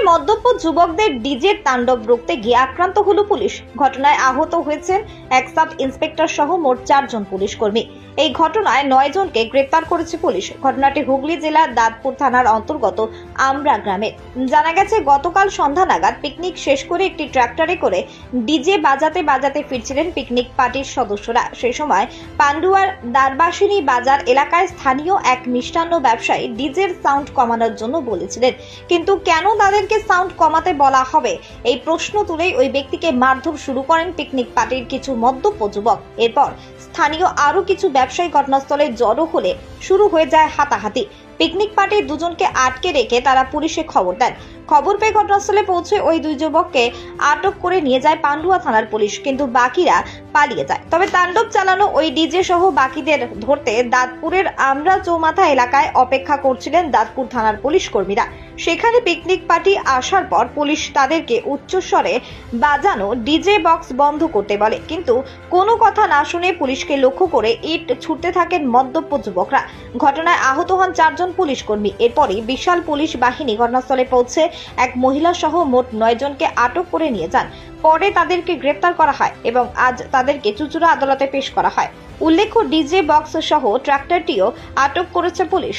মদ্যপ যুবকদের ডিজের তাণ্ডব রুখতে গিয়ে আক্রান্ত হলো পুলিশ। ঘটনায় আহত হয়েছেন এক সাব ইন্সপেক্টর সহ মোট 4 জন পুলিশ কর্মী। এই ঘটনায় 9 জনকে গ্রেপ্তার করেছে পুলিশ। ঘটনাটি হুগলি জেলার দাঁতপুর থানার অন্তর্গত আমরা গ্রামে। জানা গেছে, গতকাল সন্ধ্যা নাগাদ পিকনিক শেষ করে একটি ট্রাক্টরে করে ডিজে বাজাতে বাজাতে ফিরছিলেন পিকনিক পার্টির সদস্যরা। সেই সময় পান্ডুয়ার দারবাসিনী বাজার এলাকায় স্থানীয় এক মিষ্টান্ন ব্যবসায়ী ডিজের সাউন্ড কমানোর জন্য বলেছিলেন, কিন্তু কেন তাদেরকে সাউন্ড কমাতে বলা হবে এই প্রশ্ন তুলেই ওই ব্যক্তিকে মারধর শুরু করেন পিকনিক পার্টির কিছু মদ্যপ যুবক। এরপর স্থানীয় আরো কিছু ব্যবসায়ী ঘটনাস্থলে জড়ো হলে শুরু হয়ে যায় হাতাহাতি। পিকনিক পার্টির 2 জনকে আটকে রেখে তারা পুলিশে খবর দেন। খবর পেয়ে ঘটনাস্থলে পৌঁছে ওই 2 যুবককে আটক করে নিয়ে যায় পান্ডুয়া থানার পুলিশ, কিন্তু বাকিরা পালিয়ে যায়। তবে তাণ্ডব চালানো ওই ডিজে সহ বাকিদের ধরতে দাঁতপুরের আমরা চৌমাথা এলাকায় অপেক্ষা করছিলেন দাঁতপুর থানার পুলিশ কর্মীরা। সেখানে পিকনিক পার্টি আসার পর পুলিশ তাদেরকে উচ্চস্বরে বাজানো ডিজে বক্স বন্ধ করতে বলে, কিন্তু কোনো কথা না শুনে পুলিশকে লক্ষ্য করে ইট ছুটতে থাকেন মদ্যপ যুবকরা। ঘটনায় আহত হন 4 জন পুলিশ কর্মী। এরপরই বিশাল পুলিশ বাহিনী ঘটনাস্থলে পৌঁছে এক মহিলা সহ মোট 9 জনকে আটক করে নিয়ে যান। পরে তাদেরকে গ্রেপ্তার করা হয় এবং আজ তাদেরকে চুঁচুড়া আদালতে পেশ করা হয়। উল্লেখ্য, ডিজে বক্স সহ ট্রাক্টরটিও আটক করেছে পুলিশ।